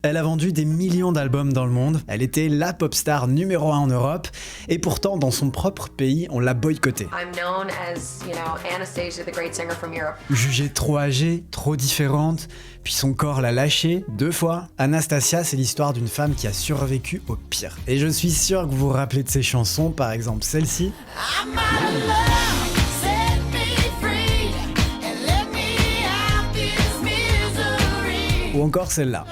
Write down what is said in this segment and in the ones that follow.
Elle a vendu des millions d'albums dans le monde, elle était la pop star numéro 1 en Europe, et pourtant dans son propre pays, on l'a boycottée. I'm known as, Anastasia, the great singer from Europe. Jugée trop âgée, trop différente, puis son corps l'a lâchée 2 fois. Anastasia, c'est l'histoire d'une femme qui a survécu au pire. Et je suis sûr que vous vous rappelez de ses chansons, par exemple celle-ci. Ou encore celle-là.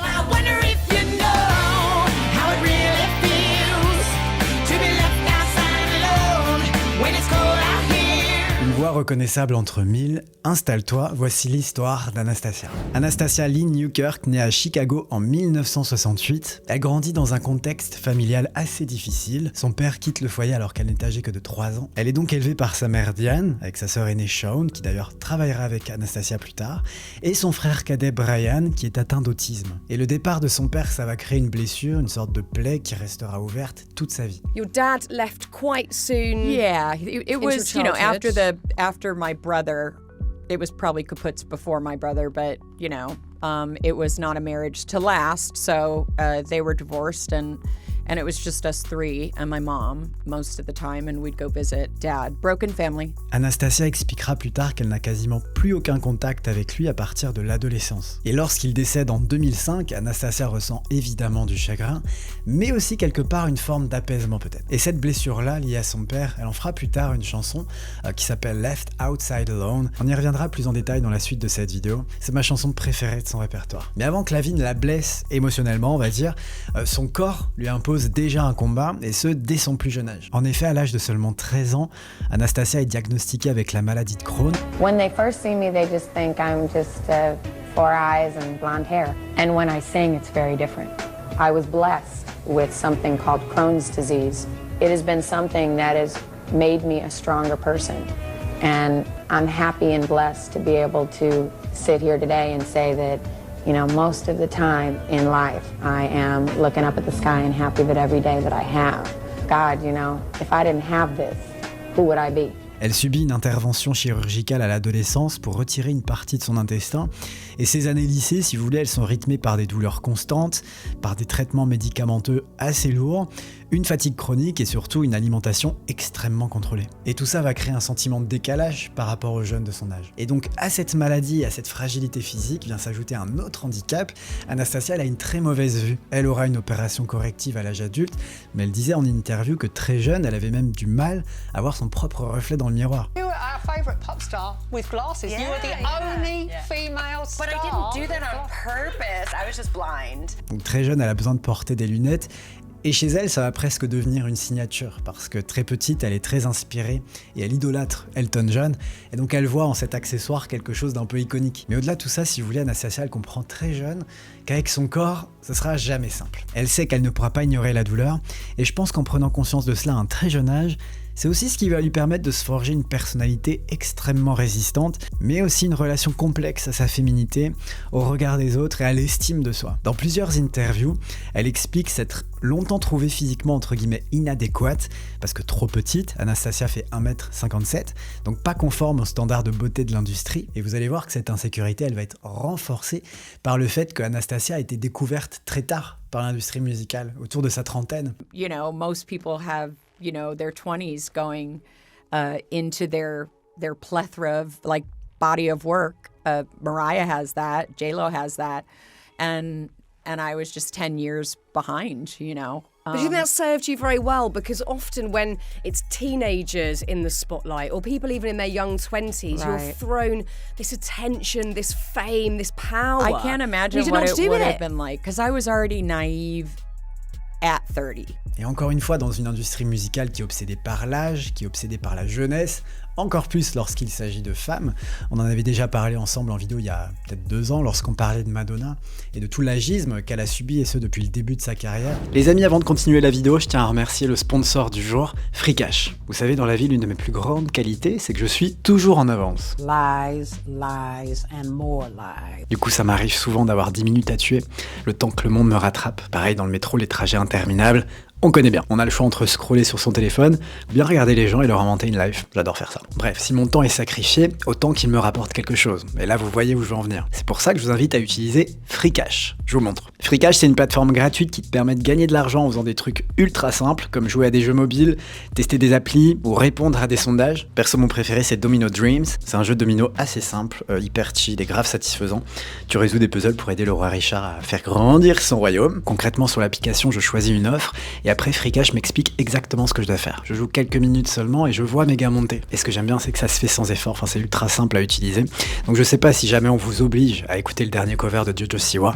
Une voix reconnaissable entre mille, installe-toi, voici l'histoire d'Anastasia. Anastasia Lynn Newkirk naît à Chicago en 1968. Elle grandit dans un contexte familial assez difficile. Son père quitte le foyer alors qu'elle n'est âgée que de 3 ans. Elle est donc élevée par sa mère Diane, avec sa sœur aînée Shawn, qui d'ailleurs travaillera avec Anastasia plus tard, et son frère cadet Brian, qui est atteint d'autisme. Et le départ de son père, ça va créer une blessure, une sorte de plaie qui restera ouverte toute sa vie. Your dad left quite soon. Yeah, it was, after my brother, it was probably kaputs before my brother, but, it was not a marriage to last, so they were divorced, and it was just us 3 and my mom most of the time, and we'd go visit dad. Broken family. Anastasia expliquera plus tard qu'elle n'a quasiment plus aucun contact avec lui à partir de l'adolescence. Et lorsqu'il décède en 2005, Anastasia ressent évidemment du chagrin, mais aussi quelque part une forme d'apaisement peut-être. Et cette blessure-là, liée à son père, elle en fera plus tard une chanson qui s'appelle Left Outside Alone. On y reviendra plus en détail dans la suite de cette vidéo. C'est ma chanson préférée de son répertoire. Mais avant que la vie ne la blesse émotionnellement, on va dire, son corps lui impose déjà un combat, et ce dès son plus jeune âge. En effet, à l'âge de seulement 13 ans, Anastasia est diagnostiquée avec la maladie de Crohn. When they first see me, they just think I'm just 4 eyes and blonde hair. And when I sing, it's very different. I was blessed with something called Crohn's disease. It has been something that has made me a stronger person. And I'm happy and blessed to be able to sit here today and say that most of the time in life, I am looking up at the sky and happy that every day that I have. God, if I didn't have this, who would I be? Elle subit une intervention chirurgicale à l'adolescence pour retirer une partie de son intestin. Et ces années lycée, si vous voulez, elles sont rythmées par des douleurs constantes, par des traitements médicamenteux assez lourds, une fatigue chronique et surtout une alimentation extrêmement contrôlée. Et tout ça va créer un sentiment de décalage par rapport aux jeunes de son âge. Et donc à cette maladie et à cette fragilité physique vient s'ajouter un autre handicap. Anastasia, elle a une très mauvaise vue. Elle aura une opération corrective à l'âge adulte, mais elle disait en interview que très jeune, elle avait même du mal à voir son propre reflet dans le miroir. You were our favourite pop star with glasses. You were the only female star. But I didn't do that on purpose. I was just blind. Donc très jeune, elle a besoin de porter des lunettes. Et chez elle, ça va presque devenir une signature, parce que très petite, elle est très inspirée et elle idolâtre Elton John, et donc elle voit en cet accessoire quelque chose d'un peu iconique. Mais au-delà de tout ça, si vous voulez, Anastasia, elle comprend très jeune qu'avec son corps, ce sera jamais simple. Elle sait qu'elle ne pourra pas ignorer la douleur, et je pense qu'en prenant conscience de cela à un très jeune âge, c'est aussi ce qui va lui permettre de se forger une personnalité extrêmement résistante, mais aussi une relation complexe à sa féminité, au regard des autres et à l'estime de soi. Dans plusieurs interviews, elle explique s'être longtemps trouvée physiquement entre guillemets inadéquate, parce que trop petite. Anastasia fait 1m57, donc pas conforme aux standards de beauté de l'industrie, et vous allez voir que cette insécurité, elle va être renforcée par le fait que Anastasia a été découverte très tard par l'industrie musicale, autour de sa trentaine. Most people have their 20s going into their plethora of body of work. Mariah has that, J-Lo has that, and I was just 10 years behind, But do you think that served you very well? Because often when it's teenagers in the spotlight, or people even in their young 20s, you're thrown this attention, this fame, this power. I can't imagine what it would have been like, because I was already naive at 30. Et encore une fois, dans une industrie musicale qui est obsédée par l'âge, qui est obsédée par la jeunesse, encore plus lorsqu'il s'agit de femmes. On en avait déjà parlé ensemble en vidéo il y a peut-être 2 ans lorsqu'on parlait de Madonna et de tout l'agisme qu'elle a subi, et ce depuis le début de sa carrière. Les amis, avant de continuer la vidéo, je tiens à remercier le sponsor du jour, Freecash. Vous savez, dans la vie, l'une de mes plus grandes qualités, c'est que je suis toujours en avance. Lies, lies and more lies. Du coup, ça m'arrive souvent d'avoir 10 minutes à tuer, le temps que le monde me rattrape. Pareil, dans le métro, les trajets interminables, On connaît bien. On a le choix entre scroller sur son téléphone ou bien regarder les gens et leur inventer une life. J'adore faire ça. Bref, si mon temps est sacrifié, autant qu'il me rapporte quelque chose. Et là, vous voyez où je veux en venir. C'est pour ça que je vous invite à utiliser Freecash. Je vous montre. Freecash, c'est une plateforme gratuite qui te permet de gagner de l'argent en faisant des trucs ultra simples, comme jouer à des jeux mobiles, tester des applis ou répondre à des sondages. Perso, mon préféré, c'est Domino Dreams. C'est un jeu de domino assez simple, hyper chill et grave satisfaisant. Tu résous des puzzles pour aider le roi Richard à faire grandir son royaume. Concrètement, sur l'application, je choisis une offre et après Freecash m'explique exactement ce que je dois faire. Je joue quelques minutes seulement et je vois mes gains monter. Et ce que j'aime bien, c'est que ça se fait sans effort, c'est ultra simple à utiliser. Donc je sais pas si jamais on vous oblige à écouter le dernier cover de Jojo Siwa.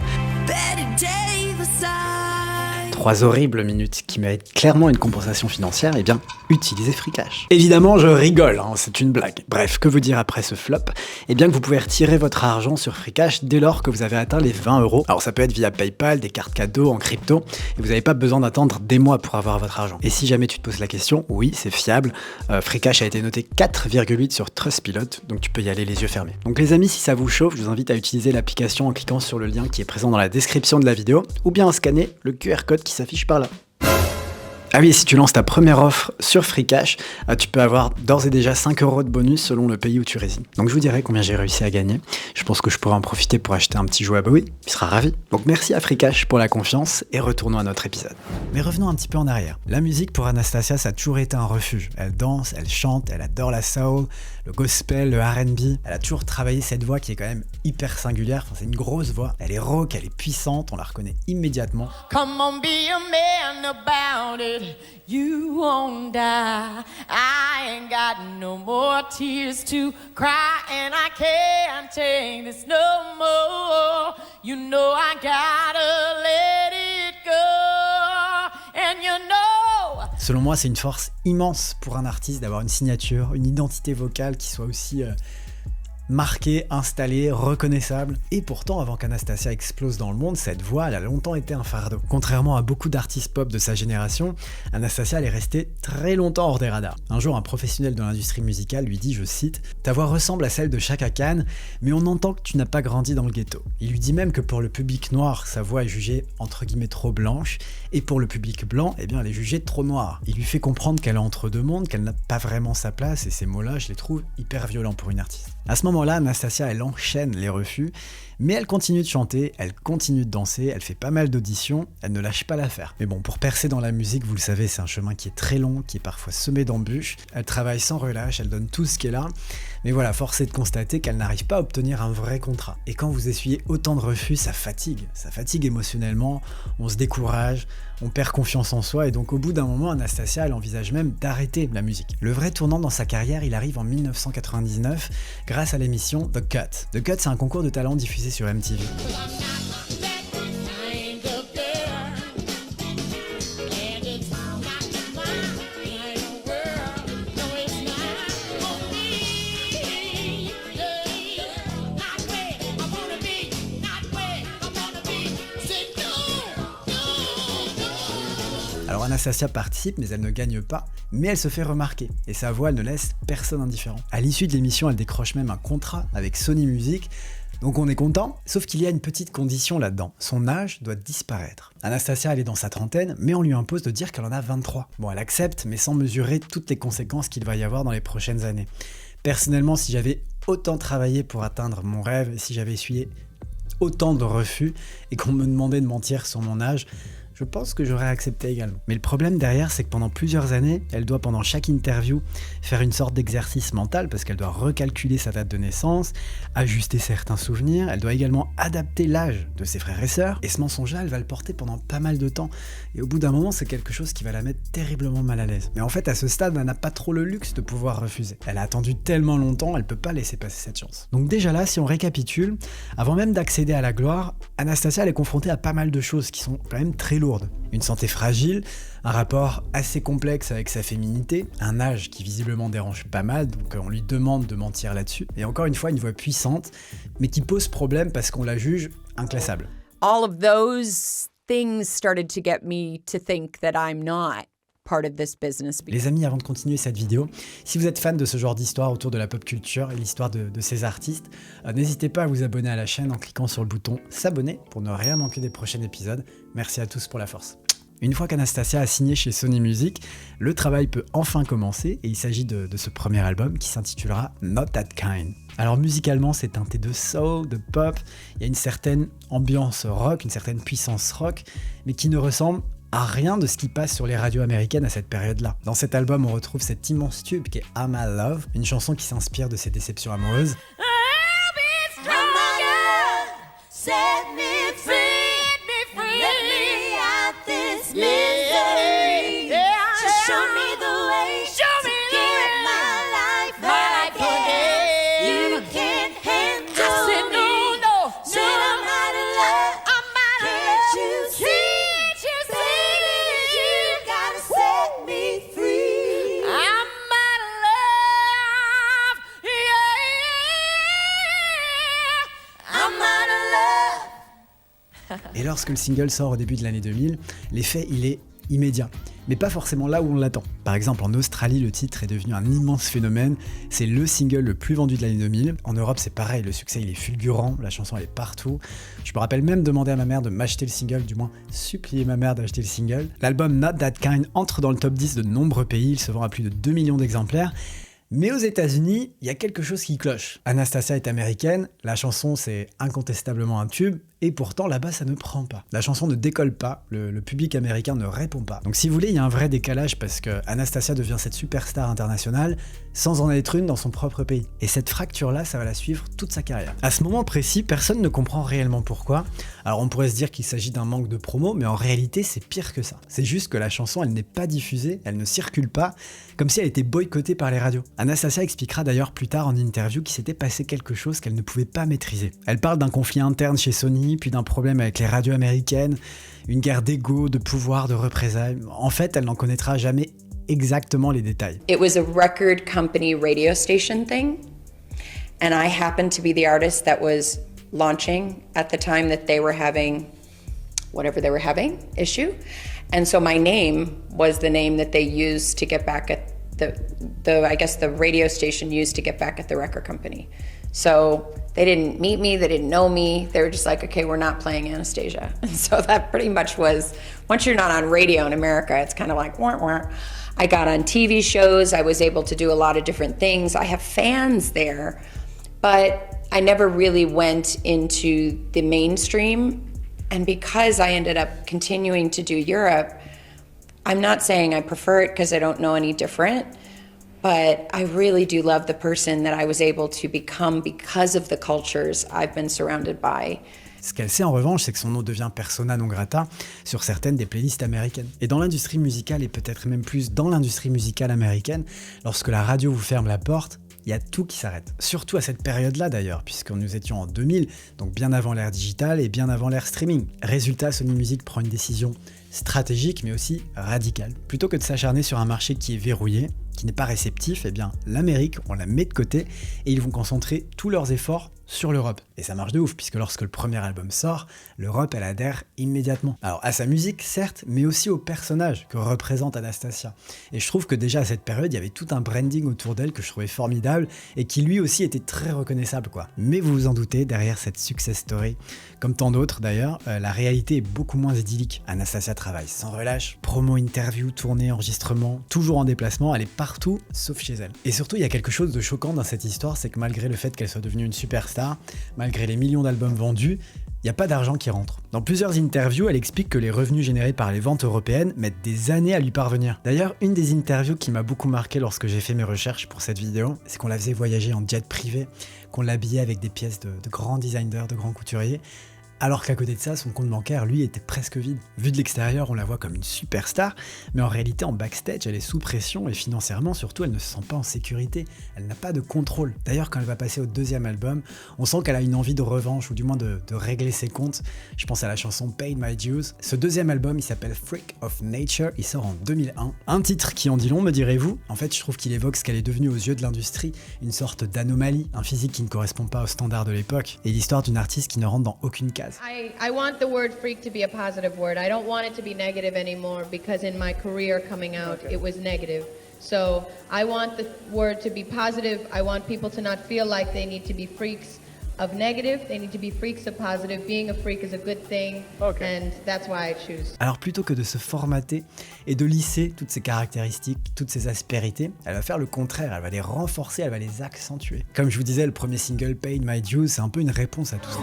3 horribles minutes qui méritent clairement une compensation financière, eh bien, utilisez Freecash. Évidemment, je rigole, c'est une blague. Bref, que vous dire après ce flop? Eh bien que vous pouvez retirer votre argent sur Freecash dès lors que vous avez atteint les 20 €. Alors ça peut être via PayPal, des cartes cadeaux, en crypto, et vous n'avez pas besoin d'attendre des mois pour avoir votre argent. Et si jamais tu te poses la question, oui, c'est fiable. Freecash a été noté 4,8 sur Trustpilot, donc tu peux y aller les yeux fermés. Donc les amis, si ça vous chauffe, je vous invite à utiliser l'application en cliquant sur le lien qui est présent dans la description de la vidéo, ou bien à scanner le QR code qui s'affiche par là. Ah oui, si tu lances ta première offre sur Freecash, tu peux avoir d'ores et déjà 5 € de bonus selon le pays où tu résides. Donc je vous dirai combien j'ai réussi à gagner. Je pense que je pourrais en profiter pour acheter un petit jouet à Bowie. Il sera ravi. Donc merci à Freecash pour la confiance et retournons à notre épisode. Mais revenons un petit peu en arrière. La musique pour Anastasia, ça a toujours été un refuge. Elle danse, elle chante, elle adore la soul, le gospel, le R&B. Elle a toujours travaillé cette voix qui est quand même hyper singulière. C'est une grosse voix. Elle est rauque, elle est puissante, on la reconnaît immédiatement. Come on, be a man about it. You won't die. I ain't got no more tears to cry, and I can't take this no more. You know I gotta let it go, and you know. Selon moi, c'est une force immense pour un artiste d'avoir une signature, une identité vocale qui soit aussi marquée, installée, reconnaissable. Et pourtant, avant qu'Anastasia explose dans le monde, cette voix, elle a longtemps été un fardeau. Contrairement à beaucoup d'artistes pop de sa génération, Anastasia, elle est restée très longtemps hors des radars. Un jour, un professionnel de l'industrie musicale lui dit, je cite, « Ta voix ressemble à celle de Chaka Khan, mais on entend que tu n'as pas grandi dans le ghetto. » Il lui dit même que pour le public noir, sa voix est jugée entre guillemets trop blanche, et pour le public blanc, eh bien, elle est jugée trop noire. Il lui fait comprendre qu'elle est entre deux mondes, qu'elle n'a pas vraiment sa place, et ces mots-là, je les trouve hyper violents pour une artiste. À ce moment-là, Anastasia, elle enchaîne les refus, mais elle continue de chanter, elle continue de danser, elle fait pas mal d'auditions, elle ne lâche pas l'affaire. Mais bon, pour percer dans la musique, vous le savez, c'est un chemin qui est très long, qui est parfois semé d'embûches. Elle travaille sans relâche, elle donne tout ce qu'elle a, mais voilà, force est de constater qu'elle n'arrive pas à obtenir un vrai contrat. Et quand vous essuyez autant de refus, ça fatigue émotionnellement, on se décourage, on perd confiance en soi, et donc au bout d'un moment, Anastasia, elle envisage même d'arrêter la musique. Le vrai tournant dans sa carrière, il arrive en 1999, grâce à l'émission The Cut. The Cut, c'est un concours de talent diffusé sur MTV. Alors Anastasia participe, mais elle ne gagne pas, mais elle se fait remarquer, et sa voix, elle ne laisse personne indifférent. À l'issue de l'émission, elle décroche même un contrat avec Sony Music, donc on est content, sauf qu'il y a une petite condition là-dedans, son âge doit disparaître. Anastasia, elle est dans sa trentaine, mais on lui impose de dire qu'elle en a 23. Bon, elle accepte, mais sans mesurer toutes les conséquences qu'il va y avoir dans les prochaines années. Personnellement, si j'avais autant travaillé pour atteindre mon rêve, si j'avais essuyé autant de refus, et qu'on me demandait de mentir sur mon âge, je pense que j'aurais accepté également. Mais le problème derrière, c'est que pendant plusieurs années, elle doit pendant chaque interview faire une sorte d'exercice mental parce qu'elle doit recalculer sa date de naissance, ajuster certains souvenirs, elle doit également adapter l'âge de ses frères et sœurs, et ce mensonge-là, elle va le porter pendant pas mal de temps. Et au bout d'un moment, c'est quelque chose qui va la mettre terriblement mal à l'aise. Mais en fait, à ce stade, elle n'a pas trop le luxe de pouvoir refuser. Elle a attendu tellement longtemps, elle peut pas laisser passer cette chance. Donc déjà là, si on récapitule, avant même d'accéder à la gloire, Anastasia, elle est confrontée à pas mal de choses qui sont quand même très lourdes. Une santé fragile, un rapport assez complexe avec sa féminité, un âge qui visiblement dérange pas mal, donc on lui demande de mentir là-dessus, et encore une fois une voix puissante, mais qui pose problème parce qu'on la juge inclassable. All of those things started to get me to think that I'm not part of this business. Les amis, avant de continuer cette vidéo, si vous êtes fan de ce genre d'histoire autour de la pop culture et l'histoire de ces artistes, n'hésitez pas à vous abonner à la chaîne en cliquant sur le bouton s'abonner pour ne rien manquer des prochains épisodes. Merci à tous pour la force. Une fois qu'Anastacia a signé chez Sony Music, le travail peut enfin commencer et il s'agit de ce premier album qui s'intitulera Not That Kind. Alors musicalement, c'est teinté de soul, de pop, il y a une certaine ambiance rock, une certaine puissance rock, mais qui ne ressemble à rien de ce qui passe sur les radios américaines à cette période-là. Dans cet album, on retrouve cet immense tube qui est I'm My Love, une chanson qui s'inspire de ses déceptions amoureuses. Et lorsque le single sort au début de l'année 2000, l'effet il est immédiat, mais pas forcément là où on l'attend. Par exemple en Australie, le titre est devenu un immense phénomène, c'est le single le plus vendu de l'année 2000. En Europe c'est pareil, le succès il est fulgurant, la chanson elle est partout. Je me rappelle même demander à ma mère de m'acheter le single, du moins supplier ma mère d'acheter le single. L'album Not That Kind entre dans le top 10 de nombreux pays, il se vend à plus de 2 millions d'exemplaires. Mais aux États-Unis, il y a quelque chose qui cloche. Anastacia est américaine, la chanson c'est incontestablement un tube, et pourtant là-bas ça ne prend pas. La chanson ne décolle pas, le public américain ne répond pas. Donc si vous voulez, il y a un vrai décalage parce que Anastacia devient cette superstar internationale sans en être une dans son propre pays. Et cette fracture-là, ça va la suivre toute sa carrière. À ce moment précis, personne ne comprend réellement pourquoi. Alors on pourrait se dire qu'il s'agit d'un manque de promo, mais en réalité c'est pire que ça. C'est juste que la chanson, elle n'est pas diffusée, elle ne circule pas, comme si elle était boycottée par les radios. Anastacia expliquera d'ailleurs plus tard en interview qu'il s'était passé quelque chose qu'elle ne pouvait pas maîtriser. Elle parle d'un conflit interne chez Sony, puis d'un problème avec les radios américaines, une guerre d'ego, de pouvoir, de représailles. En fait, elle n'en connaîtra jamais exactement les détails. It was a record company radio station thing, and I happened to be the artist that was launching at the time that they were having whatever they were having issue. And so my name was the name that they used to get back at the radio station used to get back at the record company. So they didn't meet me, they didn't know me. They were just like, okay, we're not playing Anastasia. And so that pretty much was, once you're not on radio in America, it's kind of like, wah, wah. I got on TV shows, I was able to do a lot of different things. I have fans there, but I never really went into the mainstream. And because I ended up continuing to do Europe, I'm not saying I prefer it because I don't know any different, but I really do love the person that I was able to become because of the cultures I've been surrounded by. Ce qu'elle sait en revanche, c'est que son nom devient persona non grata sur certaines des playlists américaines. Et dans l'industrie musicale, et peut-être même plus dans l'industrie musicale américaine, lorsque la radio vous ferme la porte, il y a tout qui s'arrête. Surtout à cette période-là d'ailleurs, puisque nous étions en 2000, donc bien avant l'ère digitale et bien avant l'ère streaming. Résultat, Sony Music prend une décision stratégique mais aussi radicale. Plutôt que de s'acharner sur un marché qui est verrouillé, qui n'est pas réceptif, eh bien l'Amérique, on la met de côté et ils vont concentrer tous leurs efforts sur l'Europe. Et ça marche de ouf, puisque lorsque le premier album sort, l'Europe, elle adhère immédiatement. Alors à sa musique, certes, mais aussi au personnage que représente Anastacia. Et je trouve que déjà à cette période, il y avait tout un branding autour d'elle que je trouvais formidable et qui lui aussi était très reconnaissable, quoi. Mais vous vous en doutez, derrière cette success story, comme tant d'autres d'ailleurs, la réalité est beaucoup moins idyllique. Anastacia travaille sans relâche, promo, interview, tournée, enregistrement, toujours en déplacement, elle est partout sauf chez elle. Et surtout, il y a quelque chose de choquant dans cette histoire, c'est que malgré le fait qu'elle soit devenue une superstar, malgré les millions d'albums vendus, il n'y a pas d'argent qui rentre. Dans plusieurs interviews, elle explique que les revenus générés par les ventes européennes mettent des années à lui parvenir. D'ailleurs, une des interviews qui m'a beaucoup marqué lorsque j'ai fait mes recherches pour cette vidéo, c'est qu'on la faisait voyager en jet privé, qu'on l'habillait avec des pièces de grands designers, de grands couturiers, alors qu'à côté de ça, son compte bancaire, lui, était presque vide. Vu de l'extérieur, on la voit comme une superstar, mais en réalité, en backstage, elle est sous pression et financièrement, surtout, elle ne se sent pas en sécurité. Elle n'a pas de contrôle. D'ailleurs, quand elle va passer au deuxième album, on sent qu'elle a une envie de revanche, ou du moins de régler ses comptes. Je pense à la chanson Paid My Dues. Ce deuxième album, il s'appelle Freak of Nature, il sort en 2001. Un titre qui en dit long, me direz-vous. En fait, je trouve qu'il évoque ce qu'elle est devenue aux yeux de l'industrie, une sorte d'anomalie, un physique qui ne correspond pas aux standards de l'époque, et l'histoire d'une artiste qui ne rentre dans aucune case. I want the word freak to be a positive word. I don't want it to be negative anymore because in my career coming out, it was negative. So I want the word to be positive. I want people to not feel like they need to be freaks. of negative. They need to be freaks of positive. Being a freak is a good thing. And that's why I choose. Alors plutôt que de se formater et de lisser toutes ces caractéristiques, toutes ces aspérités, elle va faire le contraire, elle va les renforcer, elle va les accentuer. Comme je vous disais, le premier single, Paid My Dues, c'est un peu une réponse à tout ça.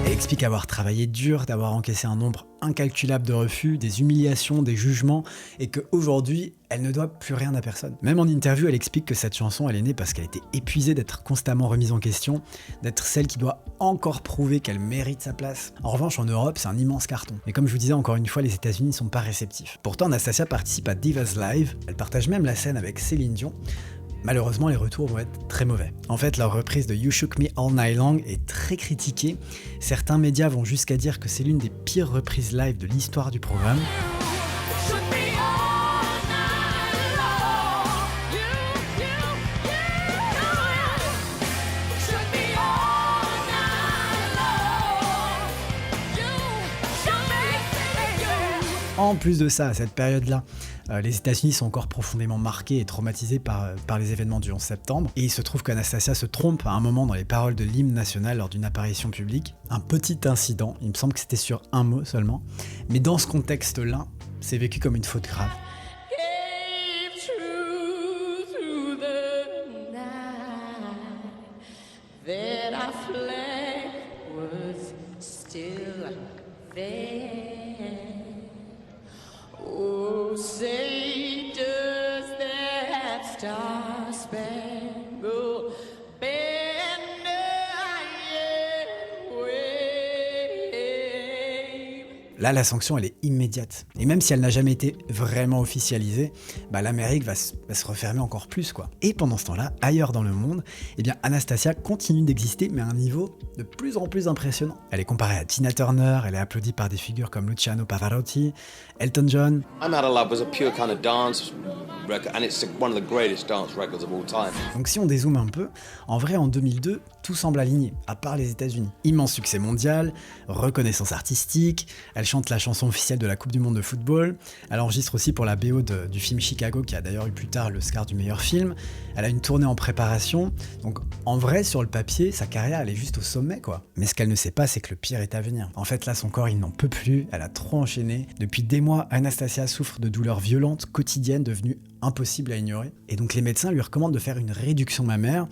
Explique avoir travaillé dur, d'avoir encaissé un nombre incalculable de refus, des humiliations, des jugements, et qu'aujourd'hui, elle ne doit plus rien à personne. Même en interview, elle explique que cette chanson, elle est née parce qu'elle était épuisée d'être constamment remise en question, d'être celle qui doit encore prouver qu'elle mérite sa place. En revanche, en Europe, c'est un immense carton. Mais comme je vous disais, encore une fois, les États-Unis ne sont pas réceptifs. Pourtant, Anastasia participe à Divas Live, elle partage même la scène avec Céline Dion. Malheureusement, les retours vont être très mauvais. En fait, leur reprise de You Shook Me All Night Long est très critiquée. Certains médias vont jusqu'à dire que c'est l'une des pires reprises live de l'histoire du programme. En plus de ça, à cette période-là, les États-Unis sont encore profondément marqués et traumatisés par les événements du 11 septembre. Et il se trouve qu'Anastasia se trompe à un moment dans les paroles de l'hymne national lors d'une apparition publique. Un petit incident, il me semble que c'était sur un mot seulement. Mais dans ce contexte-là, c'est vécu comme une faute grave. Oh, say does that star-spangled banner yet wave? Là, la sanction, elle est immédiate. Et même si elle n'a jamais été vraiment officialisée, l'Amérique va se refermer encore plus, quoi. Et pendant ce temps-là, ailleurs dans le monde, Anastasia continue d'exister, mais à un niveau de plus en plus impressionnant. Elle est comparée à Tina Turner, elle est applaudie par des figures comme Luciano Pavarotti, Elton John. I'm Out of Love was a pure kind of dance record, and it's one of the greatest dance records of all time. Donc si on dézoome un peu, en vrai en 2002, tout semble aligné, à part les États-Unis. Immense succès mondial, reconnaissance artistique, elle chante la chanson officielle de la Coupe du Monde de football, elle enregistre aussi pour la BO du film Chicago, qui a d'ailleurs eu plus tard l'Oscar du meilleur film, elle a une tournée en préparation, donc en vrai sur le papier, sa carrière elle est juste au sommet quoi. Mais ce qu'elle ne sait pas, c'est que le pire est à venir. En fait là, son corps il n'en peut plus, elle a trop enchaîné. Depuis des mois, Anastasia souffre de douleurs violentes, quotidiennes, devenues impossibles à ignorer. Et donc les médecins lui recommandent de faire une réduction mammaire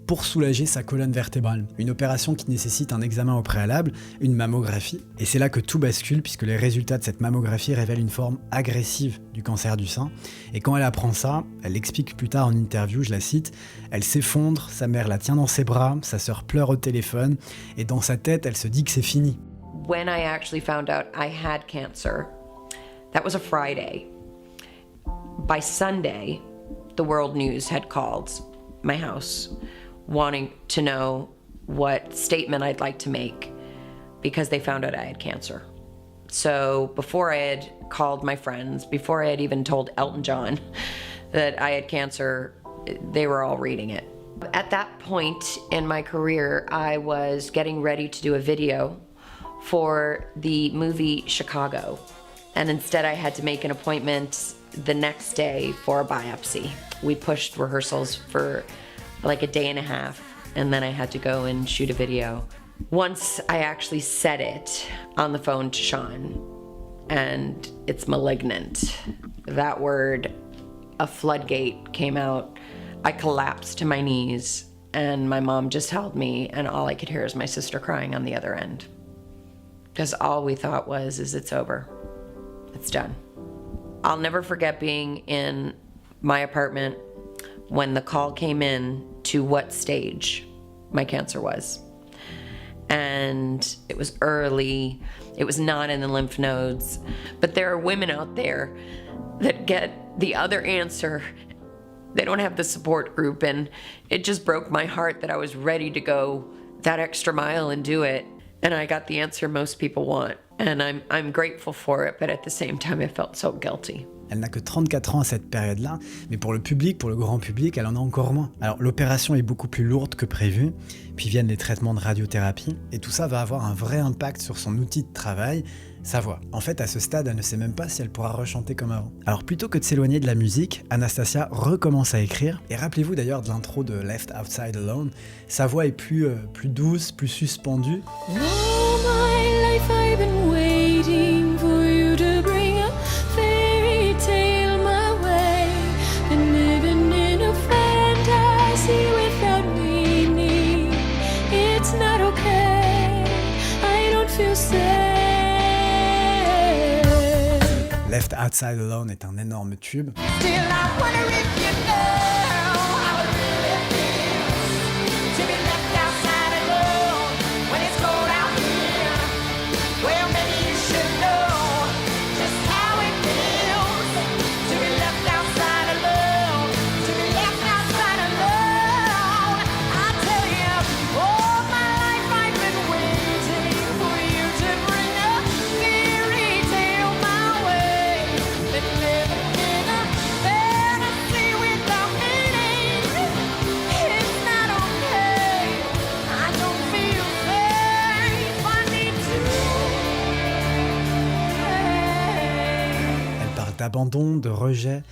pour soulager sa colonne vertébrale. Une opération qui nécessite un examen au préalable, une mammographie. Et c'est là que tout bascule, puisque les résultats de cette mammographie révèlent une forme agressive du cancer du sein. Et quand elle apprend ça, elle l'explique plus tard en interview, je la cite, elle s'effondre, sa mère la tient dans ses bras, sa sœur pleure au téléphone, et dans sa tête, elle se dit que c'est fini. When I actually found out I had cancer, that was a Friday. By Sunday, the world news had called my house, wanting to know what statement I'd like to make because they found out I had cancer. So before I had called my friends, before I had even told Elton John that I had cancer, they were all reading it. At that point in my career, I was getting ready to do a video for the movie Chicago. And instead I had to make an appointment the next day for a biopsy. We pushed rehearsals for like a day and a half, and then I had to go and shoot a video. Once I actually said it on the phone to Sean, and it's malignant. That word, a floodgate came out. I collapsed to my knees, and my mom just held me, and all I could hear is my sister crying on the other end. Because all we thought was, it's over. It's done. I'll never forget being in my apartment when the call came in to what stage my cancer was. And it was early, it was not in the lymph nodes, but there are women out there that get the other answer. They don't have the support group, and it just broke my heart that I was ready to go that extra mile and do it. And I got the answer most people want, and I'm grateful for it, but at the same time I felt so guilty. Elle n'a que 34 ans à cette période-là, mais pour le public, pour le grand public, elle en a encore moins. Alors l'opération est beaucoup plus lourde que prévu, puis viennent les traitements de radiothérapie, et tout ça va avoir un vrai impact sur son outil de travail, sa voix. En fait, à ce stade, elle ne sait même pas si elle pourra rechanter comme avant. Alors plutôt que de s'éloigner de la musique, Anastacia recommence à écrire, et rappelez-vous d'ailleurs de l'intro de Left Outside Alone, sa voix est plus douce, plus suspendue. Left Outside Alone est un énorme tube. D'abandon, de rejet,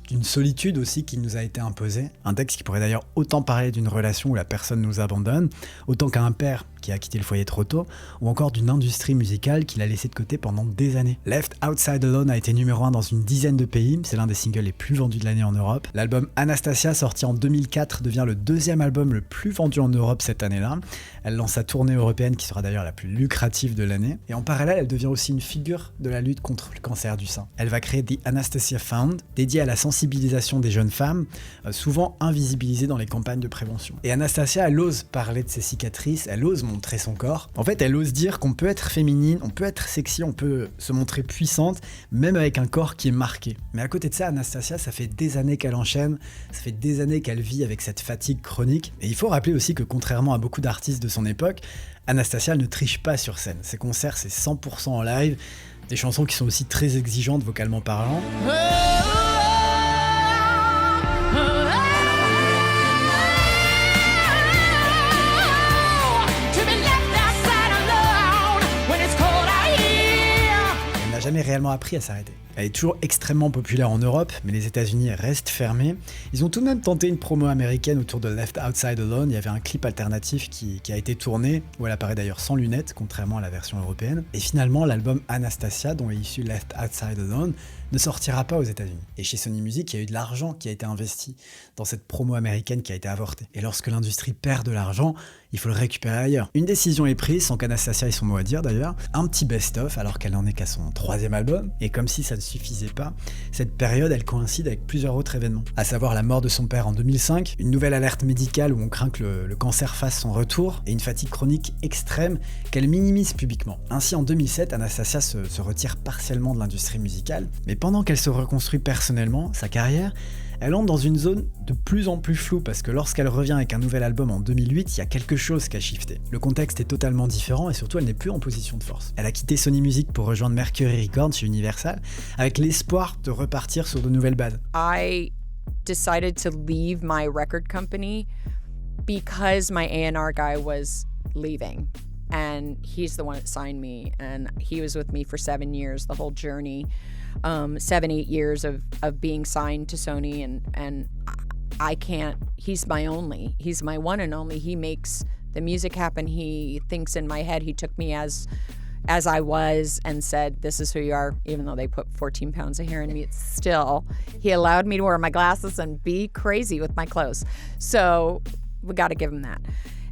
d'une solitude aussi qui nous a été imposée. Un texte qui pourrait d'ailleurs autant parler d'une relation où la personne nous abandonne, autant qu'un père qui a quitté le foyer trop tôt, ou encore d'une industrie musicale qu'il a laissée de côté pendant des années. Left Outside Alone a été numéro 1 dans une dizaine de pays, c'est l'un des singles les plus vendus de l'année en Europe. L'album Anastacia, sorti en 2004, devient le deuxième album le plus vendu en Europe cette année-là. Elle lance sa tournée européenne qui sera d'ailleurs la plus lucrative de l'année. Et en parallèle, elle devient aussi une figure de la lutte contre le cancer du sein. Elle va créer The Anastacia Fund, dédié à la sensibilisation des jeunes femmes, souvent invisibilisées dans les campagnes de prévention. Et Anastacia, elle ose parler de ses cicatrices, elle ose montrer son corps. En fait, elle ose dire qu'on peut être féminine, on peut être sexy, on peut se montrer puissante, même avec un corps qui est marqué. Mais à côté de ça, Anastacia, ça fait des années qu'elle enchaîne, ça fait des années qu'elle vit avec cette fatigue chronique. Et il faut rappeler aussi que contrairement à beaucoup d'artistes de son époque, Anastacia ne triche pas sur scène. Ses concerts, c'est 100% en live, des chansons qui sont aussi très exigeantes vocalement parlant. Jamais réellement appris à s'arrêter. Elle est toujours extrêmement populaire en Europe, mais les États-Unis restent fermés. Ils ont tout de même tenté une promo américaine autour de Left Outside Alone. Il y avait un clip alternatif qui a été tourné, où elle apparaît d'ailleurs sans lunettes, contrairement à la version européenne. Et finalement, l'album Anastacia, dont est issu Left Outside Alone, ne sortira pas aux États-Unis. Et chez Sony Music, il y a eu de l'argent qui a été investi dans cette promo américaine qui a été avortée. Et lorsque l'industrie perd de l'argent, il faut le récupérer ailleurs. Une décision est prise, sans qu'Anastacia ait son mot à dire d'ailleurs, un petit best-of alors qu'elle n'en est qu'à son 3e album. Et comme si ça ne suffisait pas, cette période elle coïncide avec plusieurs autres événements. À savoir la mort de son père en 2005, une nouvelle alerte médicale où on craint que le cancer fasse son retour, et une fatigue chronique extrême qu'elle minimise publiquement. Ainsi en 2007, Anastacia se retire partiellement de l'industrie musicale, mais pendant qu'elle se reconstruit personnellement, sa carrière, elle entre dans une zone de plus en plus floue parce que lorsqu'elle revient avec un nouvel album en 2008, il y a quelque chose qui a shifté. Le contexte est totalement différent et surtout elle n'est plus en position de force. Elle a quitté Sony Music pour rejoindre Mercury Records chez Universal avec l'espoir de repartir sur de nouvelles bases. I decided to leave my record company because my A&R guy was leaving. And he's the one that signed me, and he was with me for 7 years, the whole journey, 7-8 years of being signed to Sony, and I can't, he's my one and only. He makes the music happen. He thinks in my head. He took me as I was and said, this is who you are, even though they put 14 pounds of hair in me, it's still, he allowed me to wear my glasses and be crazy with my clothes. So we got to give him that.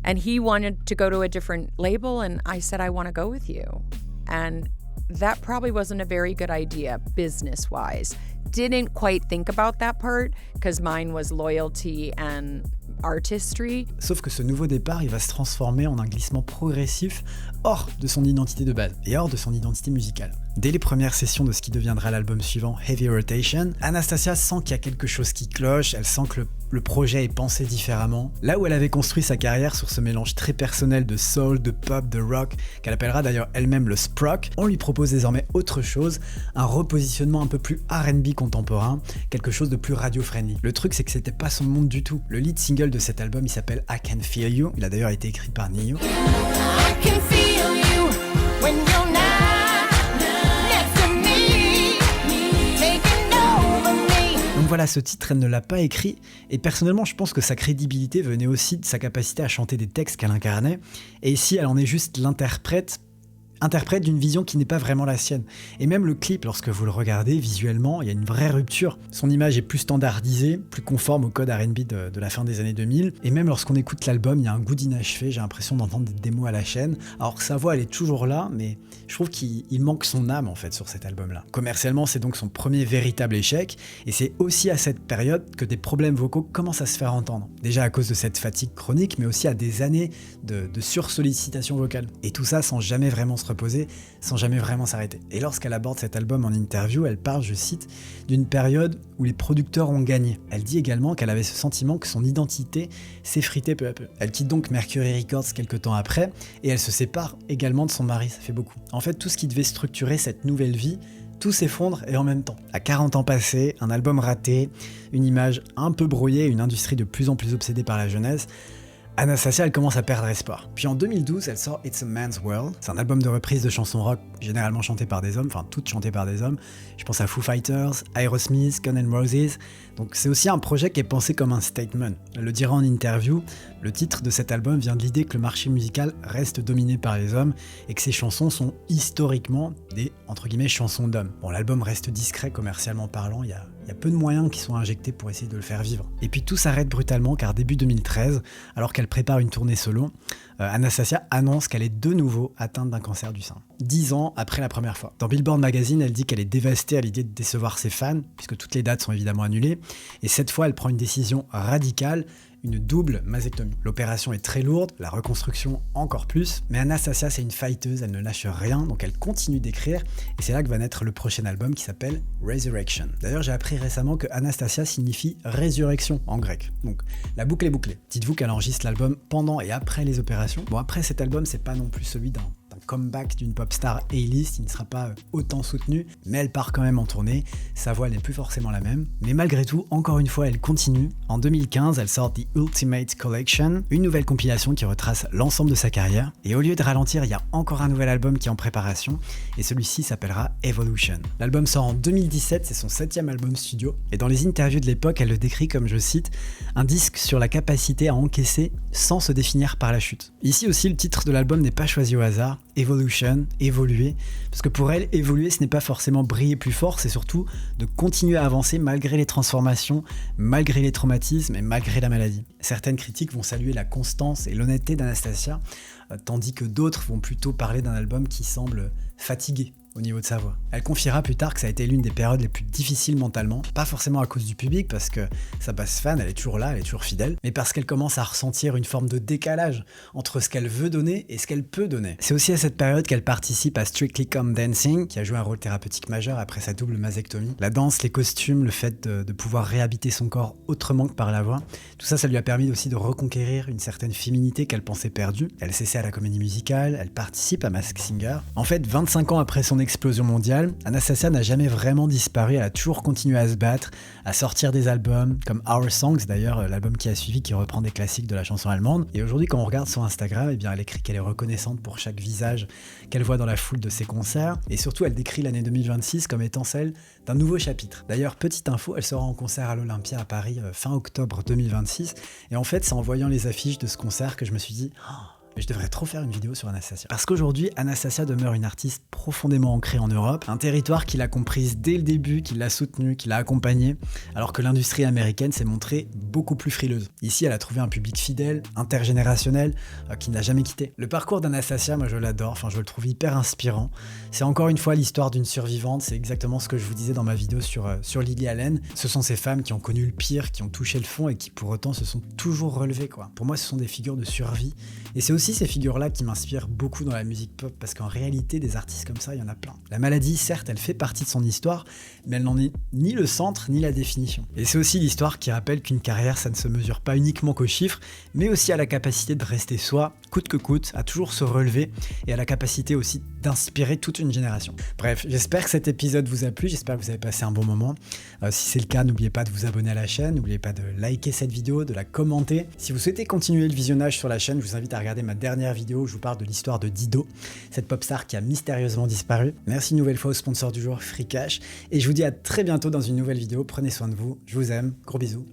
And he wanted to go to a different label, and I said, I want to go with you. And that probably wasn't a very good idea, business-wise. Didn't quite think about that part, because mine was loyalty and artistry. Sauf que ce nouveau départ, il va se transformer en un glissement progressif hors de son identité de base et hors de son identité musicale. Dès les premières sessions de ce qui deviendra l'album suivant, Heavy Rotation, Anastacia sent qu'il y a quelque chose qui cloche, elle sent que le projet est pensé différemment. Là où elle avait construit sa carrière sur ce mélange très personnel de soul, de pop, de rock, qu'elle appellera d'ailleurs elle-même le sprock, on lui propose désormais autre chose, un repositionnement un peu plus R&B R&B contemporain, quelque chose de plus radio-friendly. Le truc, c'est que c'était pas son monde du tout. Le lead single de cet album, il s'appelle I Can Feel You. Il a d'ailleurs été écrit par Ne-Yo. I can feel you when you're Donc voilà, ce titre, elle ne l'a pas écrit, et personnellement, je pense que sa crédibilité venait aussi de sa capacité à chanter des textes qu'elle incarnait, et ici, elle en est juste l'interprète d'une vision qui n'est pas vraiment la sienne. Et même le clip, lorsque vous le regardez, visuellement, il y a une vraie rupture. Son image est plus standardisée, plus conforme au code R&B de la fin des années 2000, et même lorsqu'on écoute l'album, il y a un goût d'inachevé, j'ai l'impression d'entendre des démos à la chaîne, alors que sa voix, elle est toujours là, mais je trouve qu'il manque son âme, en fait, sur cet album-là. Commercialement, c'est donc son premier véritable échec, et c'est aussi à cette période que des problèmes vocaux commencent à se faire entendre. Déjà à cause de cette fatigue chronique, mais aussi à des années de sursollicitation vocale. Et tout ça sans jamais vraiment se reposer, sans jamais vraiment s'arrêter. Et lorsqu'elle aborde cet album en interview, elle parle, je cite, d'une période où les producteurs ont gagné. Elle dit également qu'elle avait ce sentiment que son identité s'effritait peu à peu. Elle quitte donc Mercury Records quelques temps après, et elle se sépare également de son mari, ça fait beaucoup. En fait, tout ce qui devait structurer cette nouvelle vie, tout s'effondre et en même temps. À 40 ans passés, un album raté, une image un peu brouillée, une industrie de plus en plus obsédée par la jeunesse, Anastacia, elle commence à perdre espoir. Puis en 2012, elle sort It's a Man's World. C'est un album de reprise de chansons rock, généralement chantées par des hommes, enfin toutes chantées par des hommes. Je pense à Foo Fighters, Aerosmith, Guns N' Roses. Donc c'est aussi un projet qui est pensé comme un statement. Elle le dira en interview, le titre de cet album vient de l'idée que le marché musical reste dominé par les hommes et que ces chansons sont historiquement des, entre guillemets, chansons d'hommes. Bon, l'album reste discret commercialement parlant, il y a peu de moyens qui sont injectés pour essayer de le faire vivre. Et puis tout s'arrête brutalement car début 2013, alors qu'elle prépare une tournée solo, Anastacia annonce qu'elle est de nouveau atteinte d'un cancer du sein. 10 ans après la première fois. Dans Billboard Magazine, elle dit qu'elle est dévastée à l'idée de décevoir ses fans, puisque toutes les dates sont évidemment annulées, et cette fois elle prend une décision radicale, une double mastectomie. L'opération est très lourde, la reconstruction encore plus, mais Anastacia c'est une fighteuse, elle ne lâche rien, donc elle continue d'écrire, et c'est là que va naître le prochain album qui s'appelle Resurrection. D'ailleurs j'ai appris récemment que Anastacia signifie résurrection en grec, donc la boucle est bouclée. Dites-vous qu'elle enregistre l'album pendant et après les opérations. Bon, après cet album c'est pas non plus celui d'un comeback d'une pop star A-list, il ne sera pas autant soutenu, mais elle part quand même en tournée, sa voix n'est plus forcément la même, mais malgré tout, encore une fois, elle continue. En 2015, elle sort The Ultimate Collection, une nouvelle compilation qui retrace l'ensemble de sa carrière, et au lieu de ralentir, il y a encore un nouvel album qui est en préparation, et celui-ci s'appellera Evolution. L'album sort en 2017, c'est son 7e album studio, et dans les interviews de l'époque, elle le décrit comme, je cite, un disque sur la capacité à encaisser sans se définir par la chute. Ici aussi, le titre de l'album n'est pas choisi au hasard, Evolution, évoluer, parce que pour elle, évoluer ce n'est pas forcément briller plus fort, c'est surtout de continuer à avancer malgré les transformations, malgré les traumatismes et malgré la maladie. Certaines critiques vont saluer la constance et l'honnêteté d'Anastacia, tandis que d'autres vont plutôt parler d'un album qui semble fatigué au niveau de sa voix. Elle confiera plus tard que ça a été l'une des périodes les plus difficiles mentalement, pas forcément à cause du public, parce que sa base fan, elle est toujours là, elle est toujours fidèle, mais parce qu'elle commence à ressentir une forme de décalage entre ce qu'elle veut donner et ce qu'elle peut donner. C'est aussi à cette période qu'elle participe à Strictly Come Dancing, qui a joué un rôle thérapeutique majeur après sa double mastectomie. La danse, les costumes, le fait de pouvoir réhabiter son corps autrement que par la voix, tout ça, ça lui a permis aussi de reconquérir une certaine féminité qu'elle pensait perdue. Elle s'essaie à la comédie musicale, elle participe à Masked Singer. En fait, 25 ans après son explosion mondiale, Anastacia n'a jamais vraiment disparu, elle a toujours continué à se battre, à sortir des albums, comme Our Songs d'ailleurs, l'album qui a suivi, qui reprend des classiques de la chanson allemande. Et aujourd'hui, quand on regarde son Instagram, eh bien, elle écrit qu'elle est reconnaissante pour chaque visage qu'elle voit dans la foule de ses concerts, et surtout elle décrit l'année 2026 comme étant celle d'un nouveau chapitre. D'ailleurs, petite info, elle sera en concert à l'Olympia à Paris fin octobre 2026, et en fait c'est en voyant les affiches de ce concert que je me suis dit je devrais trop faire une vidéo sur Anastacia. Parce qu'aujourd'hui, Anastacia demeure une artiste profondément ancrée en Europe, un territoire qui l'a comprise dès le début, qui l'a soutenue, qui l'a accompagnée, alors que l'industrie américaine s'est montrée beaucoup plus frileuse. Ici, elle a trouvé un public fidèle, intergénérationnel, qui ne l'a jamais quitté. Le parcours d'Anastacia, moi je l'adore, je le trouve hyper inspirant. C'est encore une fois l'histoire d'une survivante, c'est exactement ce que je vous disais dans ma vidéo sur Lily Allen. Ce sont ces femmes qui ont connu le pire, qui ont touché le fond et qui pour autant se sont toujours relevées, quoi. Pour moi, ce sont des figures de survie Et c'est aussi ces figures-là qui m'inspirent beaucoup dans la musique pop, parce qu'en réalité, des artistes comme ça, il y en a plein. La maladie, certes, elle fait partie de son histoire, mais elle n'en est ni le centre, ni la définition. Et c'est aussi l'histoire qui rappelle qu'une carrière, ça ne se mesure pas uniquement qu'aux chiffres, mais aussi à la capacité de rester soi, coûte que coûte, à toujours se relever, et à la capacité aussi d'inspirer toute une génération. Bref, j'espère que cet épisode vous a plu, j'espère que vous avez passé un bon moment. Si c'est le cas, n'oubliez pas de vous abonner à la chaîne, n'oubliez pas de liker cette vidéo, de la commenter. Si vous souhaitez continuer le visionnage sur la chaîne, je vous invite à regarder ma dernière vidéo où je vous parle de l'histoire de Dido, cette pop star qui a mystérieusement disparu. Merci une nouvelle fois au sponsor du jour, Free Cash, et je vous dis à très bientôt dans une nouvelle vidéo. Prenez soin de vous, je vous aime, gros bisous.